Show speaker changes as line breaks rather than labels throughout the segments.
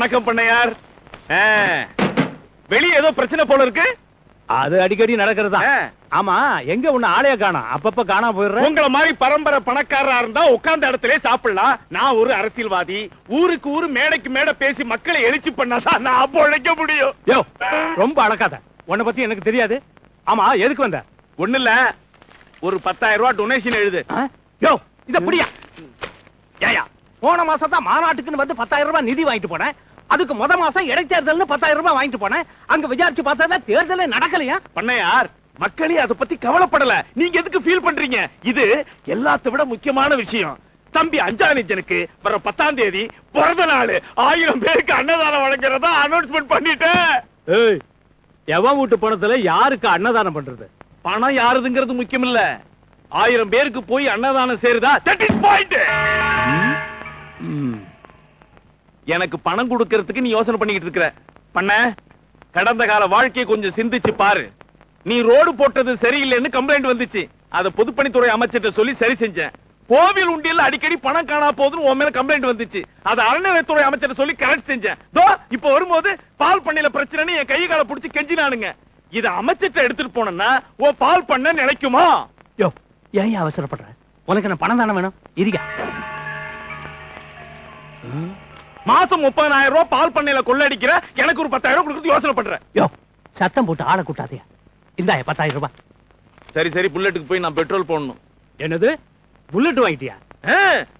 வணக்கம் பண்ணையார். வெளியே ஏதோ பிரச்சனை போல இருக்கு.
அது அடிக்கடி நடக்கிறதா? ஆமா, எங்க உன்ன ஆளைய காணோம், அப்பப்ப காணாம போயிடுற.
உங்கள மாதிரி பரம்பரை பணக்காரரா இருந்தா உட்கார்ந்த இடத்திலே சாப்பிடலாம். நான் ஒரு அரசியல்வாதி, ஊருக்கு ஊரு மேடைக்கு மேடை பேசி மக்களை எழுச்சி பண்ணாதான் நான் அப்போ உழைக்க முடியும்.
யோ, ரொம்ப அழகாத. உன்னை பத்தி எனக்கு தெரியாது. ஆமா, எதுக்கு வந்த?
ஒண்ணு இல்ல, ஒரு 10,000 ரூபாய் டொனேஷன் எழுது.
யோ, இத புடியா. ஏயா, போன மாசம் தான் மாநாட்டுக்குன்னு வந்து 10,000 ரூபாய் நிதி வாங்கிட்டு போனேன். அதுக்கு முத மாசம் இடைத்தேர்தல்னு 10,000 ரூபாய் வாங்கிட்டு போனேன். அங்க விசாரிச்சு பார்த்தா தேர்தலே நடக்கலையா?
பண்ணையார், மக்களே அதை பத்தி கவலைப்படல. நீங்க எதுக்கு ஃபீல் பண்றீங்க? இது எல்லாத்த விட முக்கியமான விஷயம். தம்பி அஞ்சானிஜனுக்கு வர 10ஆம் தேதி பிறந்த நாள். 1000 பேருக்கு அன்னதானம் வழங்குறதா அனௌன்ஸ்மெண்ட் பண்ணிட்டேன்.
ஏய், எவன் வீட்டு பணத்துல யாருக்கு அன்னதானம் பண்றது?
பணம் யாருதுங்கிறது முக்கியம் இல்ல, 1000 பேருக்கு போய் அன்னதானம் சேருதா? That is point. எனக்கு பணம் கொடுக்கிறதுக்கு நீ யோசனை பண்ணிக்கிட்டு இருக்கிற. பண்ண கடந்த கால வாழ்க்கையை கொஞ்சம் சிந்திச்சு பாரு. நீ ரோடு போட்டது சரியில்லைன்னு கம்ப்ளைண்ட் வந்துச்சு. அத பொதுப்பணித்துறை அமைச்சர்கிட்ட சொல்லி சரி செஞ்சேன். கோவில் உண்டியல்ல அடிக்கடி பணம் காணா போகுதுன்னு உன் மேல கம்ப்ளைண்ட் வந்துச்சு. அத அறநிலையத்துறை அமைச்சர் சொல்லி கரெக்ட் செஞ்சேன். இப்ப வரும்போது பால் பண்ணையில பிரச்சனைன்னு என் கை கால புடிச்சு கெஞ்சினானுங்க. இத அமைச்சர்கிட்ட எடுத்துட்டு போனா ஓ பால் பண்ண நினைக்குமா?
யோ, ஏன் அவசரப்படுற? உனக்கு என்ன பணம் தானே வேணும்? இருக்கா?
மாசம் 30,000 ரூபாய் பால் பண்ணையில கொள்ளடிக்கிற எனக்கு ஒரு 10,000 கொடுத்து யோசனை பண்ற.
யோ, சத்தம் போட்டு ஆளை கூட்டாதே. இந்தா 10,000 ரூபாய்.
சரி சரி, புல்லட்டுக்கு போய் நான் பெட்ரோல் போடணும்.
என்னது, புல்லட் வாங்கிட்டியா?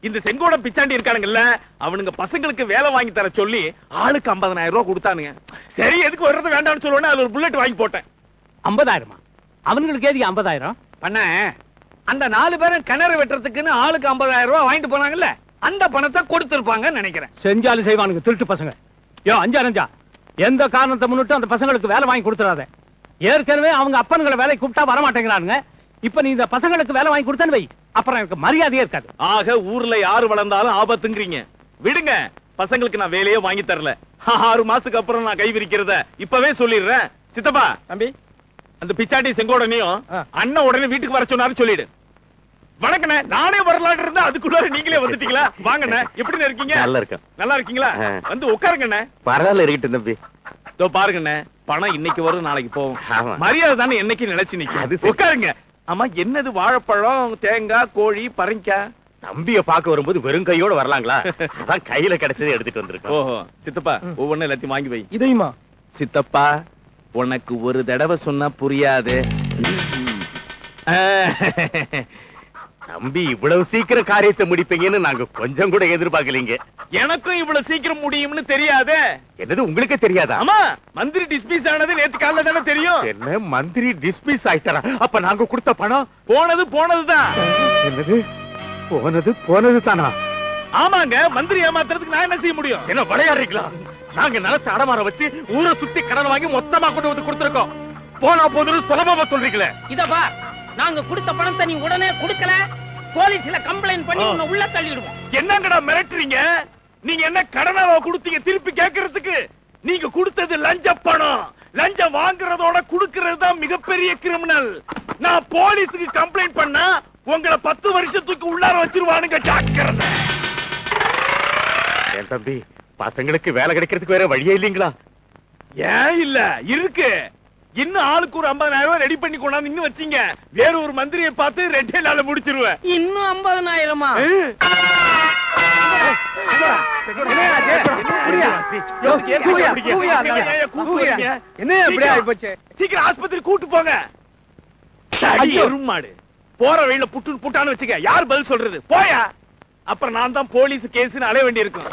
இந்த செங்கோட பிச்சாண்டி இருக்கானுங்கல்ல, அவனுங்க பசங்களுக்கு வேலை வாங்கி தர சொல்லி ஆளுக்கு 50,000 ரூபாய் கொடுத்தானுங்க. சரி, எதுக்கு வர்றது வேண்டாம்னு சொல்லுவேன். அது ஒரு புல்லட் வாங்கி போட்டேன்.
50,000? அவனுங்களுக்கு ஏதி 50,000?
பண்ண அந்த 4 பேரும் கிணறு வெட்டுறதுக்குன்னு ஆளுக்கு 50,000 ரூபாய் வாங்கிட்டு போனாங்கல்ல, அந்த பணத்தை கொடுத்திருப்பாங்கன்னு நினைக்கிறேன்.
செஞ்சாலும் செய்வானுங்க திருட்டு பசங்க. யோ, அஞ்சா எந்த காரணத்தை முன்னிட்டு அந்த பசங்களுக்கு வேலை வாங்கி கொடுத்துறாத. ஏற்கனவே அவங்க அப்பன்களை வேலை கூப்பிட்டா வரமாட்டேங்கிறானுங்க. இப்ப நீ இந்த பசங்களுக்கு வேலை வாங்கி கொடுத்தேன்னு வை, அப்புறம் எனக்கு மரியாதையே இருக்காது.
ஆக ஊர்ல யாரு வளர்ந்தாலும் ஆபத்துங்கிறீங்க. விடுங்க, பசங்களுக்கு நான் வேலையே வாங்கி தரல. 6 மாசத்துக்கு அப்புறம் நான் கை விரிக்கிறத இப்பவே சொல்லிடுறேன். சித்தப்பா
தம்பி,
அந்த பிச்சாண்டி செங்கோடனையும் அண்ணன் உடனே வீட்டுக்கு வர சொன்னாரு சொல்லிடு. வணக்கண்ணே, நானே வரலான்னு இருந்தா அதுக்குள்ள நீங்களே வந்துட்டீங்களா? வாங்கண்ணே, எப்படி இருக்கீங்க?
நல்லா இருக்கேன்.
நல்லா இருக்கீங்களா? வந்து உட்காருங்கண்ணே.
பரவாயில்ல, இருக்கட்டும் தம்பி.
இதோ பாருங்கண்ணே, பணம் இன்னைக்கு வரும் நாளைக்கு போகும்.
ஆமா.
மரியாதை தானே என்னைக்கு நினைச்சு நிக்கும்.
அது சரி.
உட்காருங்க. ஆமா, என்னது வாழைப்பழம், தேங்காய், கோழி, பரங்கிக்காய்?
தம்பிய பாக்க வரும்போது வெறும் கையோட வரலாங்களா? அதான் கையில கிடைச்சதை எடுத்துட்டு வந்திருக்கோம்.
ஓஹோ, சித்தப்பா ஒவ்வொன்னு எல்லாத்தையும் வாங்கி வை.
இதையுமா?
சித்தப்பா, உனக்கு ஒரு தடவை சொன்னா புரியாது.
தம்பி, இவ்வளவு சீக்கிரம் காரியத்தை முடிப்பீங்கன்னு நாங்க கொஞ்சம் கூட எதிர்பார்க்கலீங்க.
எனக்கும் இவ்வளவு சீக்கிரம் முடியும்னு தெரியாதே.
என்னது, உங்களுக்கு தெரியாதா?
ஆமா, மந்திரி டிஸ்மிஸ் ஆனது நேத்து காலைல தானே தெரியும்.
என்ன, மந்திரி டிஸ்மிஸ் ஆயிட்டாரா? அப்ப நாங்க கொடுத்த பணம்
போனதுதான்.
என்னது, போனது தானா?
ஆமாங்க, மந்திரி ஏமாத்துறதுக்கு நான் என்ன செய்ய முடியும்?
என்ன விளையாடுறீங்களா? நாங்க நிலத்தை அடமாற வச்சு ஊரை சுத்தி கடன் வாங்கி மொத்தமா கொண்டு வந்து கொடுத்திருக்கோம். போனா போதுன்னு சுலபமா சொல்றீங்களே.
இத பார், நாங்க கொடுத்த பணத்தை நீ உடனே கொடுக்கல, போலீஸ்ல கம்ப்ளைண்ட் பண்ணி உன்னை உள்ள தள்ளிடுவோம்.
என்னங்கடா மிரட்டுறீங்க? நீங்க என்ன கடனாவா கொடுத்தீங்க திருப்பி கேட்கறதுக்கு? நீங்க கொடுத்தது லஞ்ச பணம். லஞ்சம் வாங்குறதோட கொடுக்கிறது தான் மிகப்பெரிய கிரிமினல். நான் போலீஸுக்கு கம்ப்ளைண்ட் பண்ணா உங்களை 10 வருஷத்துக்கு உள்ளார வச்சிருவானுங்க, ஜாக்கிரதை.
என் தம்பி, பசங்களுக்கு வேலை கிடைக்கிறதுக்கு வேற வழியே இல்லீங்களா?
ஏன் இல்ல, இருக்கு. இன்னும் ஆளுக்கு ஒரு 50,000 ரூபாய் ரெடி பண்ணி கொண்டாந்து இன்னும் வச்சீங்க. வேற ஒரு மந்திரியை பார்த்து 2 நாள்ல முடிச்சிருவேன்.
இன்னும் 50,000மா?
சீக்கிரம் ஆஸ்பத்திரி கூட்டு போங்க. எருமாடு போற வழியில புட்டான்னு வச்சுக்க, யார் பதில் சொல்றது? போயா, அப்புறம் நான் தான் போலீஸ் கேஸ்னு அலைய வேண்டி இருக்கும்.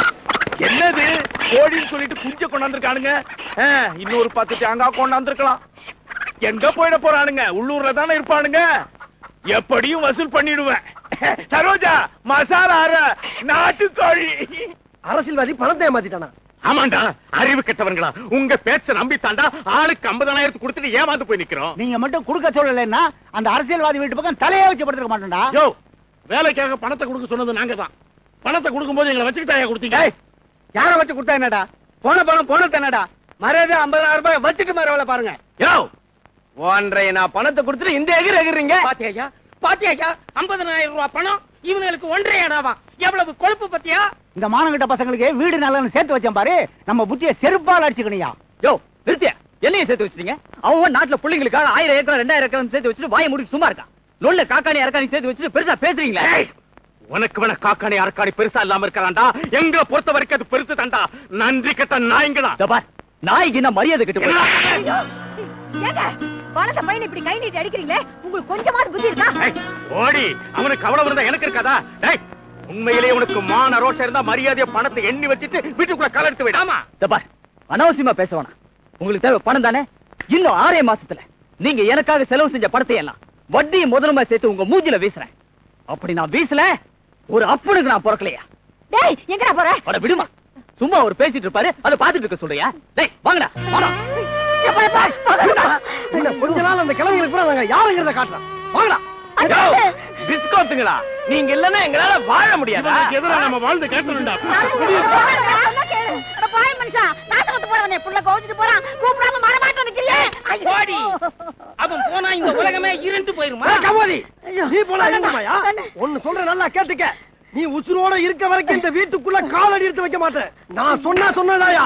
என்னது கோழின்னு சொல்லிட்டு குஞ்ச கொண்டாந்துருக்கானுங்க. இன்னொரு 10 தேங்காய் கொண்டாந்துருக்கலாம். எங்க போயிட போறானுங்க? உள்ளூர்ல தானே இருப்பானுங்க. எப்படியும் வசூல் பண்ணிடுவேன். சரோஜா, மசாலா அரை நாட்டுக்கோழி.
அரசியல்வாதி பணத்தை ஏமாத்திட்டானா?
ஆமாண்டா, அறிவு கெட்டவங்களா, உங்க பேச்ச நம்பித்தாண்டா ஆளுக்கு 50,000 கொடுத்துட்டு ஏமாந்து போய் நிக்கிறோம்.
நீங்க மட்டும் கொடுக்க சொல்லலைன்னா அந்த அரசியல்வாதி வீட்டு பக்கம் தலையே வச்சு படுத்துக்க மாட்டோம்டா.
யோ, வேலைக்காக பணத்தை கொடுக்க சொன்னது நாங்க தான். பணத்தை கொடுக்கும்போது எங்களை வச்சுக்கிட்டாயா கொடுத்தீங்க?
யார வச்சு கொடுத்தா என்னடா? போன பணம் போனது என்னடா? மரியாதை 50,000 ரூபாய் வச்சுட்டு மரவளை பாருங்க.
யோ,
ஒன்றைய நான் பணத்தை கொடுத்துட்டு இந்த எகிறீங்க. பாத்தியா 50,000 ரூபாய் பணம் இவங்களுக்கு 1.5 அடாவா? எவ்வளவு கொழுப்பு பத்தியா?
இந்த மானங்கிட்ட பசங்களுக்கு வீடு நல்லன்னு சேர்த்து வச்சேன் பாரு, நம்ம புத்திய செருப்பால் அடிச்சுக்கணியா.
யோ நிறுத்திய, என்னைய சேர்த்து வச்சிட்டீங்க? அவன் நாட்டுல பிள்ளைங்களுக்காக 1000 ஏக்கர் 2000 ஏக்கர் சேர்த்து வச்சுட்டு வாயை மூடி சும்மா இருக்கான். லொல்ல காக்காணி அரக்காணி சேர்த்து வச்சுட்டு பெருசா பேசுறீங்களா?
உனக்கு வேணா காக்காணி அரக்காணி பெருசா இல்லாம இருக்கலாம்டா. எங்களை பொறுத்த வரைக்கும் அது பெருசு தாண்டா. நன்றி கட்ட நாய்ங்களா.
நாய்க்கு என்ன மரியாதை கிட்ட
ஏங்க வளர்ந்த பையனை இப்படி கை நீட்டி அடிக்கிறீங்களே, உங்களுக்கு கொஞ்சமாவது புத்தி இருக்கா?
ஓடி, அவனுக்கு அவ்வளவு இருந்தா எனக்கு இருக்காதா? டேய், உண்மையிலேயே உனக்கு மான ரோஷம் இருந்தா மரியாதையா பணத்தை எண்ணி வச்சுட்டு வீட்டுக்குள்ள கால் எடுத்து விடாமா.
அனாவசியமா பேச வேணாம். உங்களுக்கு தேவை பணம் தானே? இன்னும் 6 மாசத்துல நீங்க எனக்காக செலவு செஞ்ச பணத்தை எல்லாம் வட்டியை முதலுமா சேர்த்து உங்க மூஞ்சில வீசுறேன். அப்படி நான் வீசல, ஒரு அப்பனுக்கு நான் பிறக்கலையா?
டேய் எங்கடா போற?
அட விடுமா, சும்மா ஒரு பேசிட்டு இருப்பாரு, அதை பாத்துட்டு இருக்க சொல்றியா? டேய் வாங்கடா வாடா.
கொஞ்ச நாள் அந்த கிழமைகளுக்கு கூட நாங்க யாருங்கிறத காட்டுறோம். வாங்கடா.
டிஸ்கவுண்ட்ங்களா? நீங்க இல்லன்னா எங்களால வாழ முடியாதா? எதிரா நம்ம வாழ்ந்து கேட்கணும்டா.
பாய் மனுஷா, நாசமத்து போறவனே புள்ள கோவிச்சிட்டு போறான், கூப்பிடாம மரமாட்ட நிக்கிறியே.
ஓடி. அவன் போனா இந்த உலகமே இருண்டு போயிருமா?
கமோதி, நீ போனா இருந்துமாயா? ஒன்னு சொல்ற நல்லா கேட்டுக்க. நீ உசுரோட இருக்க வரைக்கும் இந்த வீட்டுக்குள்ள காலடி எடுத்து வைக்க மாட்டேன். நான் சொன்னதாயா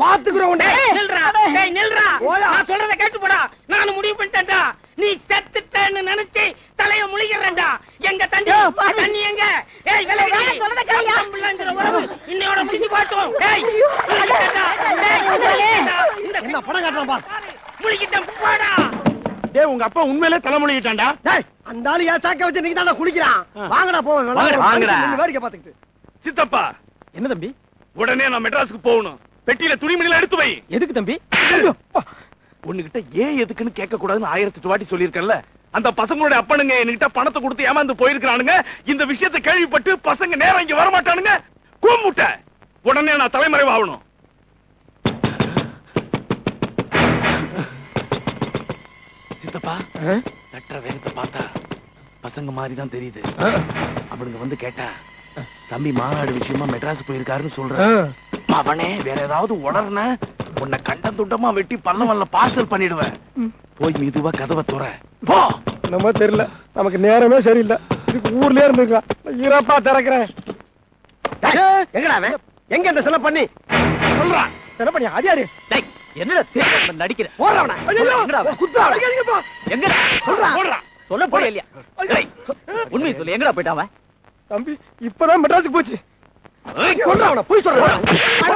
பாத்துக்குறேன் உன்னை.
நில்றா, டேய் நில்றா. நான் சொல்றத கேட்டு போடா. நான் முடிவு பண்ணிட்டேன்டா. நீ செத்துட்டேன்னு நினைச்சு தலைய முழிக்கிறேன்டா. எங்க தண்ணி தண்ணி எங்க? ஏய் விலகி
சொல்றத கேளியா?
புள்ளங்கற உறவு இன்னையோட முடிஞ்சு போட்டும். டேய்
என்ன படம் காட்டுறான் பார்.
முழிக்கிட்டேன் போடா.
டேய், உங்க அப்பா உண்மையிலே தலைமுழிட்டான்டா.
டேய், அந்த ஆளு ஏன் சாக்க வச்சு நீங்க தான குளிக்கிறான். வாங்கடா போவோம்.
வாங்கடா.
வேடிக்கை பாத்துக்கிட்டு.
சித்தப்பா,
என்ன தம்பி?
உடனே நான் மெட்ராஸுக்கு போகணும். பெட்டியில துணிமணில எடுத்து வை.
எதுக்கு தம்பி?
உன்கிட்ட ஏன் எதுக்குன்னு கேட்க கூடாதுன்னு 1008 வாட்டி சொல்லியிருக்கேன்ல. அந்த பசங்களோட அப்பனுங்க என்கிட்ட பணத்தை கொடுத்து ஏமாந்து போயிருக்கானுங்க. இந்த விஷயத்தை கேள்விப்பட்டு பசங்க நேரம் இங்க வர மாட்டானுங்க. கூமுட்ட உடனே நான் தலைமறைவாகணும். சித்தப்பா, தட்டுற வேகத்தை பார்த்தா பசங்க மாதிரி தான் தெரியுது. அவனுங்க வந்து கேட்டா தம்பி மாநாடு விஷயமா மெட்ராஸ் போயிருக்காருன்னு சொல்றேன். அவனே வேற ஏதாவது உளர்ன உன்னை கண்டம் துண்டமா வெட்டி பல்லவல்ல பார்சல் பண்ணிடுவேன். போய் மெதுவா கதவை துற. போ.
நம்ம தெரியல, நமக்கு நேரமே சரியில்லை. இதுக்கு ஊர்லயே இருந்துக்கா. ஈரப்பா திறக்கிறேன். எங்கடா அவன்? எங்க இந்த செலவு பண்ணி
சொல்றா.
செலவு பண்ணி அதிகாரி
டேய் என்னடா தேவ நடிக்கிற?
போறவன
எங்கடா
குத்துறா.
எங்கடா
சொல்றா.
சொல்ல போறியா இல்லையா? டேய் உண்மையை சொல்லு, எங்கடா போயிட்டாவன்?
தம்பி இப்பதான் மெட்ராஸுக்கு போச்சு. கொல்றவன போய் சொல்றா.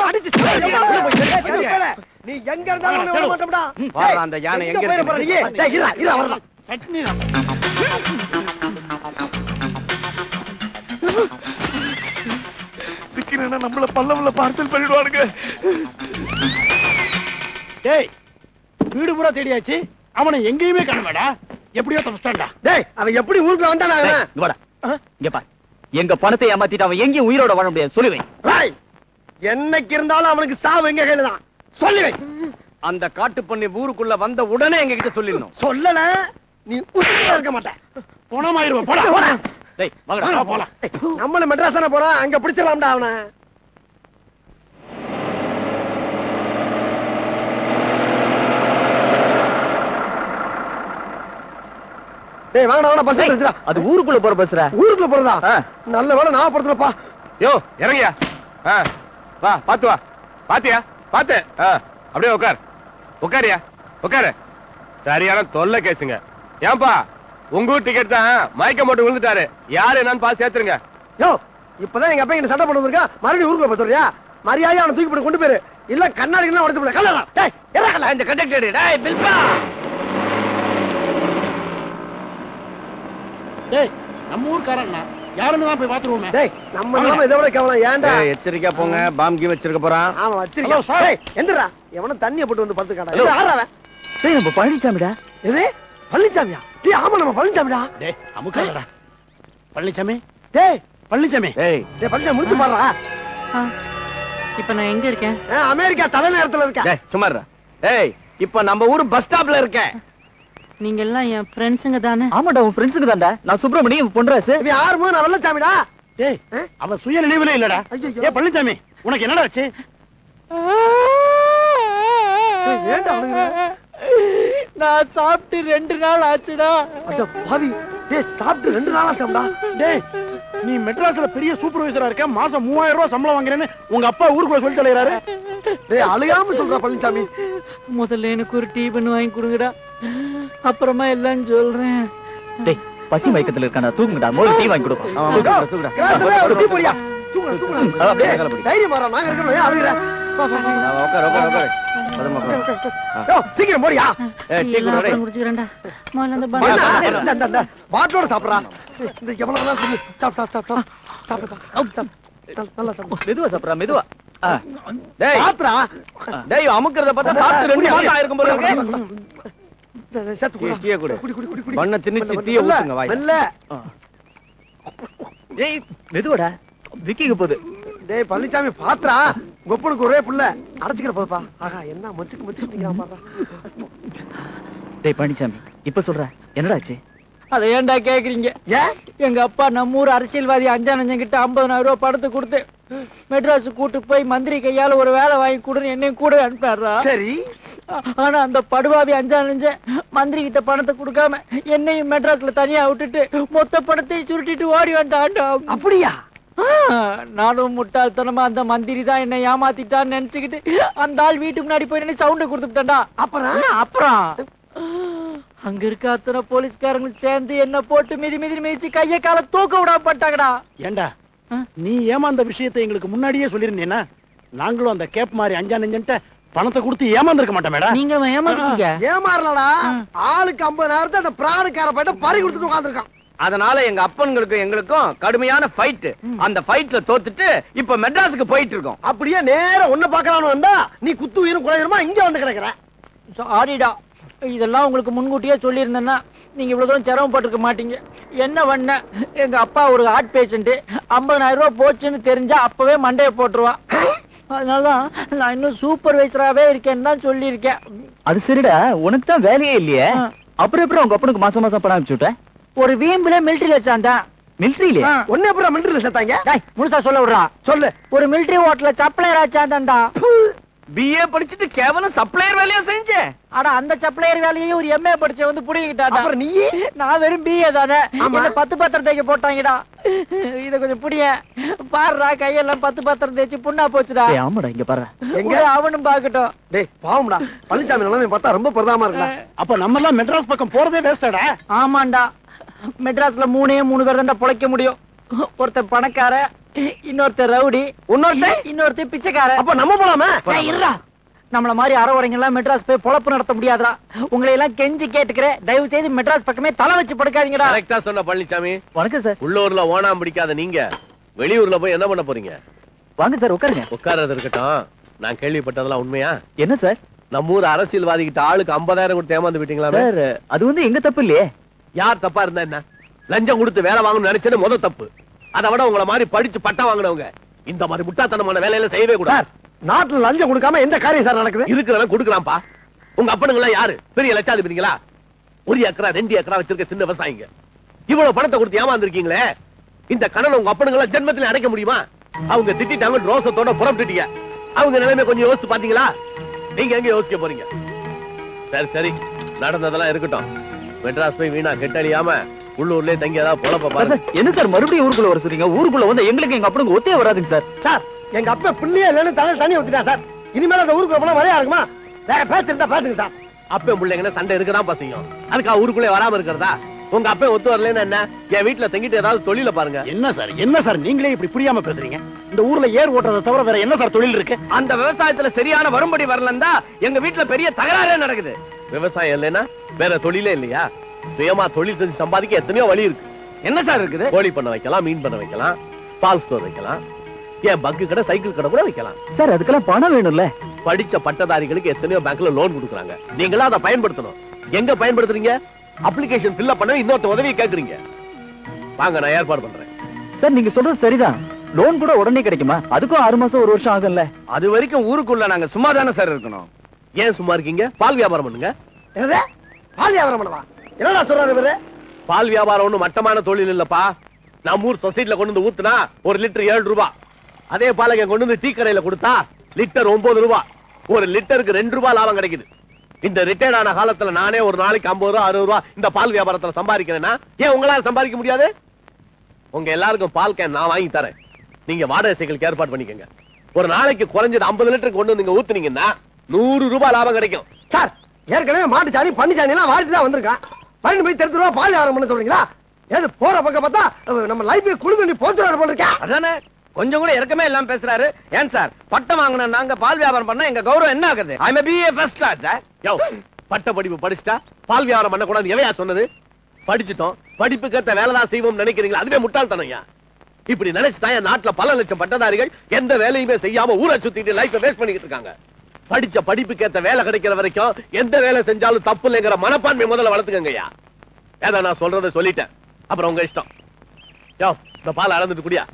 அடிச்சு நீ எங்க இருந்தாலும் உன்னை விட மாட்டோம்டா.
வாடா, அந்த யானை எங்க
போற போற நீ? டேய் இருடா இருடா வரலாம்.
சட்னி
சிக்கிறேன்னா நம்மள பல்லவல்ல பார்சல் பண்ணிடுவானுங்க.
டேய், வீடு பூரா தேடியாச்சு, அவனை எங்கேயுமே காணமாடா. எப்படியோ தப்பிச்சிட்டான்டா.
டேய் அவன் எப்படி ஊருக்குள்ள வந்தானே அவன்?
இங்க வாடா. இங்க பாரு, எங்க பணத்தை ஏமாத்திட்டு அவன் எங்கேயும் உயிரோட வாழ முடியாது. சொல்லுவேன்.
டேய் என்னைக்கு இருந்தாலும் அவனுக்கு சாவு எங்க கையில தான். சொல்லுவேன்.
அந்த காட்டு பண்ணி ஊருக்குள்ள வந்த உடனே எங்க கிட்ட சொல்லிடணும்.
சொல்லல நீ உயிரோட இருக்க மாட்ட.
போனமாயிருவ. போடா
போடா.
டேய் வாங்கடா
போலாம்.
நம்மள மெட்ராஸ் தானே போறோம், அங்க பிடிச்சிடலாம்டா அவனை. டேய் வாங்கடா வாங்கடா பஸ் எடுத்துடா.
அது ஊருக்குள்ள போற பஸ்ரா.
ஊருக்குள்ள போறதா? நல்ல வேளை நான் படுத்துறப்பா.
யோ இறங்கியா. வா பாத்து வா. பாத்தியா? பாத்து. அப்படியே உட்கார். உட்காரியா உட்காரு. சரியான தொல்லை கேசுங்க. ஏன்பா உங்க ஊர் டிக்கெட் தான் மயக்கம் போட்டு விழுந்துட்டாரு. யாரு என்னன்னு பார்த்து சேர்த்துருங்க.
யோ இப்பதான் எங்க அப்பா இங்க சண்டை போட்டு இருக்கா, மறுபடியும் ஊருக்குள்ள போய் சொல்றியா? மரியாதையா அவனை தூக்கி போட்டு கொண்டு போயிரு, இல்ல கண்ணாடி எல்லாம் உடைச்சு போட. கல்லடா. டேய் இறங்கல
இந்த கண்டக்டர். டேய் பில்பா.
டேய் நம்ம ஊர்க்காரன்னா யாருன்னு தான் போய் பாத்துருவோமே.
டேய் நம்ம நாம இதை விட கவனம் ஏன்டா?
எச்சரிக்கா போங்க, பாம்கி வச்சிருக்க போறான்.
ஆமா வச்சிருக்கேன். டேய் எந்திரா, எவனும் தண்ணிய போட்டு வந்து படுத்துக்காடா. இது ஆறவன்.
டேய் நம்ம பழனிசாமிடா.
எது பழனிசாமியா? டேய் ஆமா நம்ம பழனிசாமிடா.
டேய் அமுக்காதடா. பழனிசாமி.
டேய்
பழனிசாமி.
டேய் பழனிசாமி முடிச்சு பாறா.
இப்ப நான் எங்க இருக்கேன்?
அமெரிக்கா தலைநகரத்துல இருக்க.
டேய் சும்மா இருடா. டேய் இப்ப நம்ம ஊர் பஸ் ஸ்டாப்ல இருக்கேன்.
நீங்க எல்லாம் என் ஃப்ரெண்ட்ஸுங்க தானே?
ஆமாடா உன் ஃப்ரெண்ட்ஸுக்கு தான்டா. நான் சுப்பிரமணியம் பொன்ராசு.
இவன் யாருமோ நான் வெள்ளச்சாமிடா.
டேய் அவன் சுய நினைவுல இல்லடா.
ஐயோ.
ஏ பழனிசாமி உனக்கு என்னடா ஆச்சு?
ஏன்டா அழுகுற?
நான் சாப்பிட்டு 2 நாள் ஆச்சுடா.
அட பாவி. டேய் சாப்பிட்டு 2 நாள் ஆச்சுடா.
டேய்
நீ மெட்ராஸ்ல பெரிய சூப்பர்வைசரா இருக்க, மாசம் 3000 ரூபாய் சம்பளம் வாங்குறேன்னு உங்க அப்பா ஊருக்குள்ள சொல்லி தலையறாரு. டேய் அழுகாம சொல்றா பழனிசாமி.
முதல்ல எனக்கு ஒரு டீ பண்ணி வாங்கி கொடுங்கடா, அப்புறமா எல்லாம் சொல்றேன். டேய் பசி மயக்கத்துல இருக்கானே, தூங்குடா, முதல்ல டீ வாங்கி கொடுப்பா. தூங்குடா.
ஒரு டீ போடியா. தூங்குடா.
அப்படியே கலபடி.
தைரியம் மாறா, நாங்க இருக்கோம், ஏன் அழுகுற?
உட்கார்.
சீக்கிரம் போடியா.
டீ குடிடா. முடிச்சுறேன்டா. முதல்ல அந்த
பாட்டிலோட சாப்பிடுறா. இந்த எவ்வளவு நாள் சொல்லு. சாப்பிடு. நல்லா சாப்பிடு.
மெதுவா சாப்பிடுறா, மெதுவா.
டேய் சாப்பிடுறா.
டேய் அமுக்குறத பார்த்தா சாப்பிட்டு 2 மாசம் ஆயிருக்கும் போல இருக்கு.
சேர்த்து குடி.
டீ குடி.
குடி.
பண்ண திணிச்சு டீய ஊத்துங்க வாய்.
மெல்ல.
டேய் மெதுவாடா, விக்கிங்க போகுது.
டேய் பழனிசாமி பாத்ரா, கொப்பனுக்கு ஒரே புள்ள அடைச்சிக்கிற போப்பா. ஆஹா என்ன மொச்சுக்கு பாப்பா.
டேய் பழனிசாமி, இப்ப சொல்ற என்னடா ஆச்சு?
அதை ஏன்டா கேக்குறீங்க?
ஏன்
எங்க அப்பா நம்ம ஊர் அரசியல்வாதி அஞ்சானஞ்சன் கிட்ட 50,000 ரூபாய் பணத்தை கொடுத்து மெட்ராஸ் கூட்டு போய் மந்திரி கையால ஒரு வேலை வாங்கி கொடுன்னு என்னையும் கூட அனுப்பாடுறா.
சரி,
ஆனா அந்த படுவாவி அஞ்சானஞ்சன் மந்திரி கிட்ட பணத்தை கொடுக்காம என்னையும் மெட்ராஸ்ல தனியா விட்டுட்டு மொத்த பணத்தை சுருட்டிட்டு ஓடி வந்தாண்டா.
அப்படியா?
நானும் முட்டாள்தனமா அந்த மந்திரி தான் என்ன ஏமாத்திட்டான்னு நினைச்சுக்கிட்டு அந்த ஆள் வீட்டுக்கு முன்னாடி போய் நின்னு சவுண்ட் கொடுத்துட்டான்டா. அப்புறம் அங்க இருக்க அத்தனை போலீஸ்காரங்களும் சேர்ந்து என்ன போட்டு மிதிச்சு கைய கால தூக்க விடாம பட்டாங்கடா.
ஏண்டா நீ ஏமாந்த விஷயத்தை எங்களுக்கு முன்னாடியே சொல்லிருந்தேன்னா நாங்களும் அந்த கேப் மாதிரி அஞ்சானஞ்சன்ட்ட பணத்தை கொடுத்து ஏமாந்துருக்க மாட்டோமேடா.
நீங்க ஏமாத்தீங்க.
ஏமாறலடா, ஆளுக்கு 50,000 அந்த பிராணுக்கார பையிட்ட பறி கொடுத்துட்டு உட்கார்ந்திருக்கான்.
அதனால எங்க அப்பன்களுக்கும் எங்களுக்கும் கடுமையான ஃபைட். அந்த ஃபைட்ல தோத்துட்டு இப்ப மெட்ராஸுக்கு போயிட்டு இருக்கோம்.
அப்படியே நேரா ஒண்ணு பாக்கலாம்னு வந்தா நீ குத்து உயிரும் குறையுமா இங்க வந்து கிடக்குற.
சாரிடா, இதெல்லாம் உங்களுக்கு முன்கூட்டியே சொல்லியிருந்தேன்னா நீங்க இவ்வளவு தூரம் சிரமப்பட்டிருக்க மாட்டீங்க. என்ன பண்ண, எங்க அப்பா ஒரு ஹார்ட் பேஷண்ட், 50,000 ரூபாய் போச்சுன்னு தெரிஞ்சா அப்பவே மண்டையை போட்டுருவான். அதனாலதான் நான் இன்னும் சூப்பர்வைசராவே இருக்கேன்னு தான் சொல்லியிருக்கேன்.
அது சரிடா, உனக்கு தான் வேலையே இல்லையே, அப்புறம் எப்படி உங்க அப்பனுக்கு மாசம் மாசம் பணம் அனுப்பிச்சு விட்ட?
ஒரு வீம்புல மிலிட்டரியில சேர்ந்தேன்.
மிலிட்டரியில?
ஒன்னே அப்புறம் மிலிட்டரியில சேர்த்தாங்க.
முழுசா சொல்ல விடுறா.
சொல்லு.
ஒரு மிலிட்டரி ஹோட்டல்ல சப்ளையரா சேர்ந்தான்டா.
பிஏ படிச்சுட்டு கேவலம் சப்ளையர் வேலையா செஞ்ச?
ஆனா அந்த சப்ளையர் வேலையையும் ஒரு எம்ஏ படிச்ச வந்து புடிங்கிட்டாடா.
அப்புறம் நீ?
நான் வெறும் பிஏ தானே. இந்த 10 பத்திரம் தேய்க்க போட்டாங்கடா. இத கொஞ்சம் புடிய பாருடா, கையெல்லாம் 10 பத்திரம் தேய்ச்சி புண்ணா போச்சுடா.
ஆமாடா, இங்க பாரு.
எங்க அவனும் பாக்கட்டும்.
டேய் பாவம்டா, பழனிசாமி நிலைமை பார்த்தா ரொம்ப பிரதாமா இருக்குடா. அப்ப நம்ம எல்லாம் மெட்ராஸ் பக்கம் போறதே வேஸ்டடா.
ஆமாண்டா, மெட்ராஸ்ல 3 பேர் தான் பொழைக்க முடியும். ஒருத்தன் பணக்கார, இன்னொருத்தர் ரவுடி, இன்னொருத்தர் பிச்சைக்கார.
அப்ப நம்ம போலாமே.
இருடா, நம்மள மாதிரி அறவரைங்க எல்லாம் மெட்ராஸ் போய் பொழப்பு நடத்த முடியாதுடா. உங்களை எல்லாம் கெஞ்சி கேட்டுக்கிறேன், தயவு செய்து மெட்ராஸ் பக்கமே தலை வச்சு படுக்காதீங்கடா.
கரெக்டா சொன்ன பழனிசாமி.
வணக்கம் சார்.
உள்ளூர்ல ஓனாம் பிடிக்காத நீங்க வெளியூர்ல போய் என்ன பண்ண போறீங்க?
வாங்க சார், உட்காருங்க.
உட்கார்றது இருக்கட்டும், நான் கேள்விப்பட்டதெல்லாம் உண்மையா?
என்ன சார்?
நம்ம ஊர் அரசியல்வாதி கிட்ட ஆளுக்கு 50,000 கொடுத்து ஏமாந்து விட்டீங்களா?
சார் அது வந்து எங்க தப்பு இல்லையே.
யார் தப்பா இருந்தா என்ன? லஞ்சம் கொடுத்து வேலை வாங்கணும்னு நினைச்சது முதல் தப்பு. அதை விட உங்களை மாதிரி படிச்சு பட்டம் வாங்கினவங்க இந்த மாதிரி முட்டாத்தனமான வேலையில செய்யவே கூடாது.
நாட்டுல லஞ்சம் கொடுக்காம எந்த காரியம் சார் நடக்குது?
இருக்கிறவன் கொடுக்கலாம்ப்பா. உங்க அப்பனுங்க எல்லாம் யாரு? பெரிய லட்சாதிபதிங்களா? 1 ஏக்கரா 2 ஏக்கரா வச்சிருக்க சின்ன விவசாயிங்க. இவ்வளவு பணத்தை கொடுத்து ஏமாந்துருக்கீங்களே, இந்த கணனை உங்க அப்பனுங்க எல்லாம் ஜென்மத்துல அடைக்க முடியுமா? அவங்க திட்டாங்க, ரோசத்தோட புறப்பட்டுட்டீங்க. அவங்க நிலைமை கொஞ்சம் யோசிச்சு பாத்தீங்களா? நீங்க எங்க யோசிக்க போறீங்க? சரி நடந்ததெல்லாம் இருக்கட்டும். மெட்ராஸ் போய் வீணா கெட்டழியாம உள்ளூர்லயே தங்கி ஏதாவது பொழப்ப பாருங்க.
என்ன சார் மறுபடியும் ஊருக்குள்ள வர சொல்றீங்க? ஊருக்குள்ள வந்து எங்களுக்கு எங்க அப்பனுக்கு ஒத்தே வராதுங்க சார்.
சார் எங்க அப்பா பிள்ளையே இல்லைன்னு தலையில தண்ணி ஊத்திட்டா சார். இனிமேல் அந்த ஊருக்குள்ள போனா வரையா இருக்குமா? வேற பேசிருந்தா பேசுங்க சார்.
அப்ப பிள்ளைங்க சண்டை இருக்கதான் பசங்க. அதுக்கா ஊருக்குள்ளே வராம இருக்கிறதா? உங்க அப்பா ஒத்து வரலன்னு என்ன? என் வீட்டுல தங்கிட்டு ஏதாவது தொழில பாருங்க.
என்ன சார் நீங்களே இப்படி புரியாம பேசுறீங்க? இந்த ஊர்ல ஏர் ஓட்டுறதை தவிர வேற என்ன சார் தொழில் இருக்கு?
அந்த விவசாயத்துல சரியான வரும்படி வரலன்னா எங்க வீட்டுல பெரிய தகராறே நடக்குது.
விவசாயம் இல்லைன்னா வேற தொழிலே இல்லையா? சுயமா தொழில் செஞ்சு சம்பாதிக்க எத்தனையோ வழி இருக்கு.
என்ன சார் இருக்குது?
கோழி பண்ண வைக்கலாம், மீன் பண்ண வைக்கலாம், பால் ஸ்டோர் வைக்கலாம், ஏன் பங்கு கடை, சைக்கிள் கடை கூட வைக்கலாம்.
சார் அதுக்கெல்லாம் பணம் வேணும்ல.
படிச்ச பட்டதாரிகளுக்கு எத்தனையோ பேங்க்ல லோன் கொடுக்குறாங்க. நீங்களா அதை பயன்படுத்தணும். எங்க பயன்படுத்துறீங்க? அப்ளிகேஷன் ஃபில் பண்ண இன்னொருத்த உதவி கேக்குறீங்க. வாங்க, நான் ஏற்பாடு பண்றேன்.
சார் நீங்க சொல்றது சரிதான். லோன் கூட உடனே கிடைக்குமா? அதுக்கும் 6 மாசம் 1 வருஷம் ஆகும்ல. அது வரைக்கும் ஊருக்குள்ள நாங்க சும்மா தானே சார் இருக்கணும்.
ஏன் சும்மா இருக்கீங்க? பால் வியாபாரம் பண்ணுங்க.
என்னது பால் வியாபாரம் பண்ணவா? என்னடா சொல்றாரு இவரு?
பால் வியாபாரம் ஒண்ணு மட்டமான தொழில் இல்லப்பா. நம்ம ஊர் சொசைட்டில கொண்டு வந்து ஊத்துனா 1 லிட்டர் 7 ரூபாய். அதே பாலை கொண்டு வந்து டீ கடையில கொடுத்தா லிட்டர் 9 ரூபாய். 1 லிட்டருக்கு 2 ரூபாய் லாபம் கிடைக்குது. இந்த ரிட்டையர்ட் ஆன காலத்துல நானே ஒரு நாளைக்கு 50 ரூபாய் 60 ரூபாய் இந்த பால் வியாபாரத்துல சம்பாதிக்கிறேன்னா ஏன் உங்களால சம்பாதிக்க முடியாது? உங்க எல்லாருக்கும் பால் கேன் நான் வாங்கி தரேன். நீங்க வாடகை சைக்கிளுக்கு ஏற்பாடு பண்ணிக்கங்க. ஒரு நாளைக்கு குறைஞ்சது 50 லிட்டர் கொண்டு நீங்க ஊத்துனீங்கன்னா 100 ரூபாய் லாபம் கிடைக்கும்.
சார் ஏற்கனவே மாட்டு சாணி பண்ணி சாணி எல்லாம் வாரிட்டு தான் வந்திருக்கான். 12 போய் 30 ரூபா பால் வியாபாரம் பண்ண சொல்றீங்களா? ஏது போற பக்கம் பார்த்தா நம்ம லைஃபே குளிர் தண்ணி போத்துறாரு போல இருக்கா.
அதானே கொஞ்சம் கூட இறக்கமே இல்லாம பேசுறாரு. ஏன் சார் பட்டம் வாங்கின நாங்க பால் வியாபாரம் பண்ணா எங்க கௌரவம் என்ன ஆகுது? I'm B A first class sir.
யோ பட்ட படிப்பு படிச்சுட்டா பால் வியாபாரம் பண்ண கூடாது எவையா சொன்னது? படிச்சுட்டோம், படிப்புக்கேத்த வேலை தான் செய்வோம் நினைக்கிறீங்களா? அதுவே முட்டாள்தனம்யா. இப்படி நினைச்சுதான் என் நாட்டுல பல லட்சம் பட்டதாரிகள் எந்த வேலையுமே செய்யாம ஊரை சுத்திட்டு லைஃபை வேஸ்ட் பண்ணிட்டு இருக்காங்க. படிச்ச படிப்புக்கேத்த வேலை கிடைக்கிற வரைக்கும் எந்த வேலை செஞ்சாலும் தப்பு இல்லைங்கிற மனப்பான்மை முதல்ல வளர்த்துக்கங்கய்யா. ஏதா நான் சொல்றதை சொல்லிட்டேன், அப்புறம் உங்க இஷ்டம். யோ இந்த பால் அளந்துட்டு குடியா.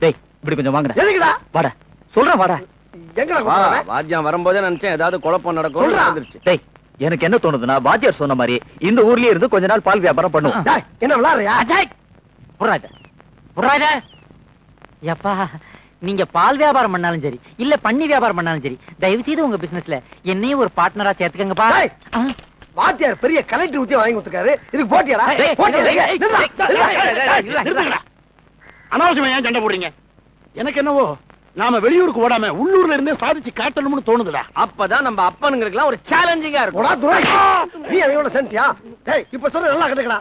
டேய் இப்படி கொஞ்சம் வாங்கடா.
எதுக்குடா?
வாடா சொல்றேன் வாடா.
எங்கடா கூப்பிடுறாங்க?
வாத்தியார் வரும்போதே நினைச்சேன் ஏதாவது குழப்பம் நடக்கும்
சொல்றா.
வந்துருச்சு. டேய் எனக்கு என்ன தோணுதுன்னா வாத்தியார் சொன்ன மாதிரி இந்த ஊர்லயே இருந்து கொஞ்ச நாள் பால் வியாபாரம் பண்ணுவோம்.
டேய், என்ன விளையாடுறியா?
எப்பா நீங்க பால் வியாபாரம் பண்ணாலும் சரி இல்ல பண்ணி வியாபாரம் பண்ணாலும் சரி தயவு செய்து உங்க பிசினஸ்ல என்னையும் ஒரு பார்ட்னரா சேர்த்துக்கங்கப்பா.
டேய், வாத்தியார் பெரிய கலெக்டர் ஊத்தி வாங்கி கொடுத்துருக்காரு. இதுக்கு போட்டியாடா? போட்டியா?
அனாவசியமா ஏன் சண்டை போடுறீங்க? எனக்கு என்னவோ நாம வெளியூருக்கு ஓடாம உள்ளூர்ல இருந்தே சாதிச்சு காட்டணும்னு தோணுதுடா.
அப்பதான் நம்ம அப்பனுங்களுக்கு ஒரு சேலஞ்சிங்கா இருக்கும்.
போடா துரை. நீ அவங்களோட சென்டியா? டேய் இப்ப சொல்ற நல்லா கேட்டுக்கடா.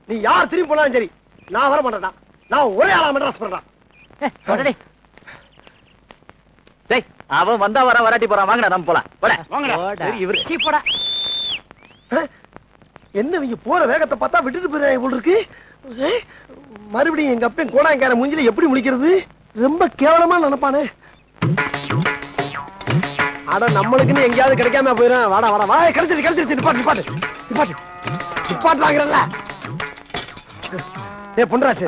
நீ யார் திரும்பி போனாலும் சரி நான் வர மாட்டேன்டா. நான் ஒரே ஆளா மெட்ராஸ் பண்றேன்.
டேய் அவன் வந்தா வராட்டி போறான். வாங்கடா நம்ம போலாம். போடா
வாங்கடா.
சரி, இவரு
சீ, போடா.
என்ன இவங்க போற வேகத்தை பார்த்தா விட்டுட்டு போயிடுறாங்க போல இருக்கு. மறுபடியும் எங்க அப்பன் கோடாங்கார மூஞ்சில எப்படி முடிக்கிறது? ரொம்ப கேவலமா நினைப்பானே. அட நம்மளுக்குன்னு எங்கேயாவது கிடைக்காம போயிடும். வாடா வாடா வா. கிடைச்சிருச்சு. நிப்பாட்டுறாங்கல்ல. ஏ பொன்ராஜ்,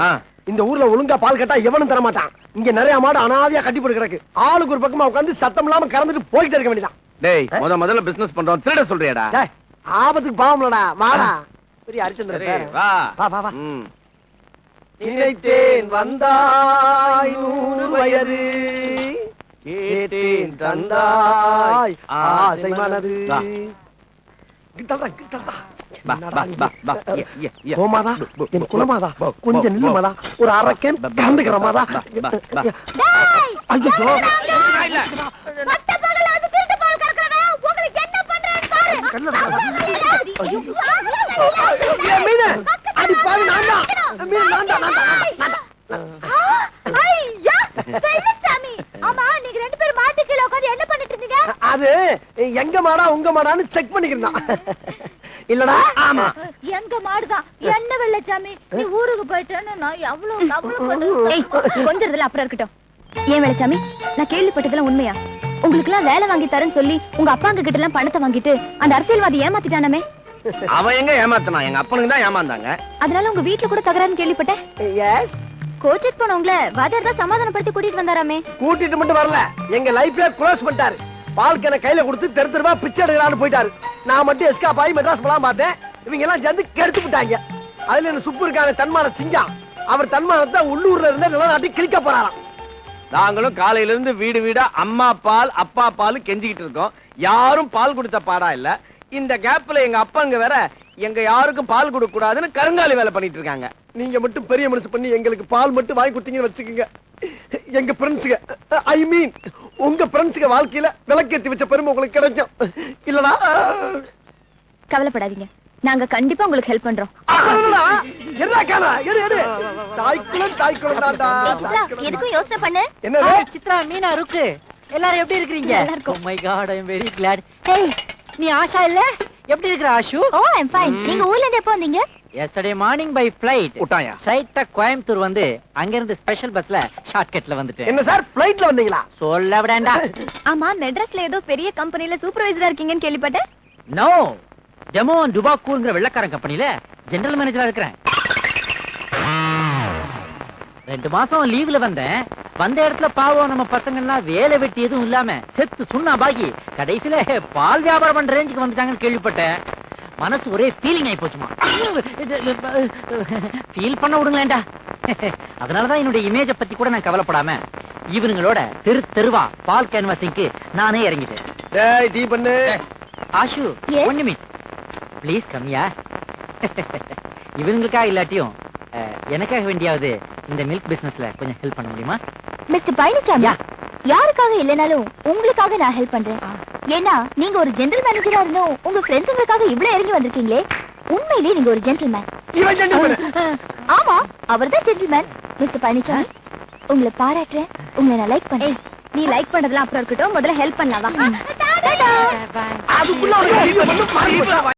இந்த ஊர்ல ஒழுங்கா பால் கட்டா எவனும் தர மாட்டான். இங்க நிறைய மாடு அனாதையா கட்டி போட்டு கிடக்கு. ஆளுக்கு ஒரு பக்கமா உட்கார்ந்து சத்தம் இல்லாம கறந்துட்டு போயிட்டு இருக்க வேண்டியதான்.
டேய் முதல்ல பிசினஸ் பண்றோம் திருட சொல்றியாடா?
டேய், ஆபத்துக்கு பாவம்லடா. வாடா பெரிய அரிச்சந்திரன்.
வா
வா வா. நினைத்தேன் வந்தாய் 100 வயது, கேட்டேன் தந்தாய் ஆசை மனது. கோமாதா என் குலமாதா கொஞ்சம் நில்லுமாதா. ஒரு அரக்கன் கறந்துக்கிறமாதா. ஐயோ அடி பாவி நான் தான். அது எங்க மாடா உங்க மாடான்னு செக் பண்ணிக்கிறான். இல்லடா? ஆமா
எங்க மாடுதான். என்ன வெள்ளச்சாமி நீ ஊருக்கு போயிட்டேன்னு நான் எவ்வளவு கொஞ்சம் அப்புறம் இருக்கட்டும். ஏன் வெள்ளச்சாமி நான் கேள்விப்பட்டதெல்லாம் உண்மையா? உங்களுக்கு எல்லாம் வேலை வாங்கி தரேன்னு சொல்லி உங்க அப்பாங்க கிட்ட எல்லாம் பணத்தை வாங்கிட்டு அந்த அரசியல்வாதி ஏமாத்திட்டானே.
அவன் எங்க ஏமாத்தனா? எங்க அப்பனுக்கு தான் ஏமாந்தாங்க.
அதனால உங்க வீட்டுல கூட தகராறுன்னு கேள்விப்பட்டேன்.
எஸ்,
கோச்சிட்டு போனவங்கள வாத்தியார் தான் சமாதானப்படுத்தி கூட்டிட்டு வந்தாராமே.
கூட்டிட்டு மட்டும் வரல, எங்க லைஃப்ல க்ளோஸ் பண்ணிட்டாரு. பால்கனை கையில கொடுத்து தெரு தெருவா பிச்சை எடுக்கலான்னு போயிட்டாரு. நான் மட்டும் எஸ்கேப் ஆகி மெட்ராஸ் போலாம் பார்த்தேன். இவங்க எல்லாம் சேர்ந்து கெடுத்து விட்டாங்க. அதுல என்ன சுப்பு இருக்கான தன்மான சிங்கம். அவர் தன்மானத்தை உள்ளூர்ல இருந்த நிலநாட்டி கிழிக்க போறாராம்.
நாங்களும் காலையில இருந்து வீடு வீடா அம்மா பால் அப்பா பால் கெஞ்சிக்கிட்டு இருக்கோம். யாரும் பால் கொடுத்த பாடா இல்ல. இந்த கேப்ல எங்க அப்பாங்க வேற எங்க யாருக்கும் பால் கொடுக்க கூடாதுன்னு கருங்காலி வேலை பண்ணிட்டு இருக்காங்க.
நீங்க மட்டும் பெரிய மனசு பண்ணி எங்களுக்கு பால் மட்டும் வாங்கி கொடுத்தீங்கன்னு வச்சுக்கோங்க. எங்க ஃப்ரெண்ட்ஸுங்க, ஐ மீன் உங்க ஃப்ரெண்ட்ஸுங்க வாழ்க்கையில விளக்கேத்தி வச்ச பெருமை உங்களுக்கு கிடைக்கும். இல்லடா?
கவலைப்படாதீங்க, நாங்க கண்டிப்பா உங்களுக்கு ஹெல்ப் பண்றோம். எதுக்கும் யோசனை பண்ணு.
என்ன
சித்ரா, மீனா, ருக்கு எல்லாரும் எப்படி இருக்கீங்க?
எல்லாருக்கும்.
Oh my God, I am very glad. Hey, நீ ஆஷா இல்ல? எப்படி இருக்கற ஆஷு?
Oh, I'm fine. நீங்க ஊர்ல இருந்து எப்போ வந்தீங்க?
Yesterday morning by flight.
உட்டாயா?
ஸ்ட்ரைட்டா கோயம்புத்தூர் வந்து அங்க இருந்து ஸ்பெஷல் பஸ்ல ஷார்ட்கட்ல வந்துட்டேன்.
என்ன சார் ஃளைட்ல வந்தீங்களா?
சொல்ல விடண்டா.
ஆமா, மெட்ராஸ்ல ஏதோ பெரிய கம்பெனில சூப்பர்வைசரா இருக்கீங்கன்னு கேள்விப்பட்டேன்.
நோ, டெமோ அண்ட் டுபாக்கூங்கிற வெள்ளக்காரன் கம்பெனில ஜெனரல் மேனேஜரா இருக்கிறேன். 2 மாசம் லீவ்ல வந்தேன். வந்த இடத்துல பாவம் நம்ம பசங்கள்லாம் வேலை வெட்டி எதுவும் இல்லாம செத்து சுண்ணா பாகி கடைசியில பால் வியாபாரம் பண்ற ரேஞ்சுக்கு வந்துட்டாங்கன்னு கேள்விப்பட்டேன். மனசு ஒரே ஃபீலிங் ஆகி போச்சுமா. ஃபீல் பண்ண விடுங்களேன்டா. அதனாலதான் என்னுடைய இமேஜ பத்தி கூட நான் கவலைப்படாம இவனுங்களோட தெருவா பால் கேன்வாசிங்க்கு நானே இறங்கிட்டேன்.
டேய் டீ பண்ணு.
ஆஷு,
Yes?
1 minute ப்ளீஸ் கம்மியா. இவங்களுக்காக இல்லாட்டியும் எனக்காக வேண்டியாவது இந்த மில்க் பிசினஸ்ல கொஞ்சம் ஹெல்ப் பண்ண முடியுமா?
மிஸ்டர் பழனிசாமி, யாருக்காக இல்லைனாலும் உங்களுக்காக நான் ஹெல்ப் பண்றேன். ஏன்னா நீங்க ஒரு ஜெனரல் மேனேஜரா இருந்தும் உங்க ஃப்ரெண்ட்ஸுங்களுக்காக இவ்வளவு இறங்கி வந்திருக்கீங்களே, உண்மையிலேயே நீங்க ஒரு ஜென்டில்மேன்.
இவன் ஜென்டில்மேன்.
ஆமா, அவர்தான் ஜென்டில்மேன். மிஸ்டர் பழனிசாமி, உங்களை பாராட்டுறேன். உங்களை நான் லைக் பண்ணேன். நீ லைக் பண்றதுலாம் அப்புறம் இருக்கட்டும், முதல்ல ஹெல்ப் பண்ணலாம்.
அதுக்குள்ள அவனுக்கு அறிவு மட்டும் மாறி போச்சா?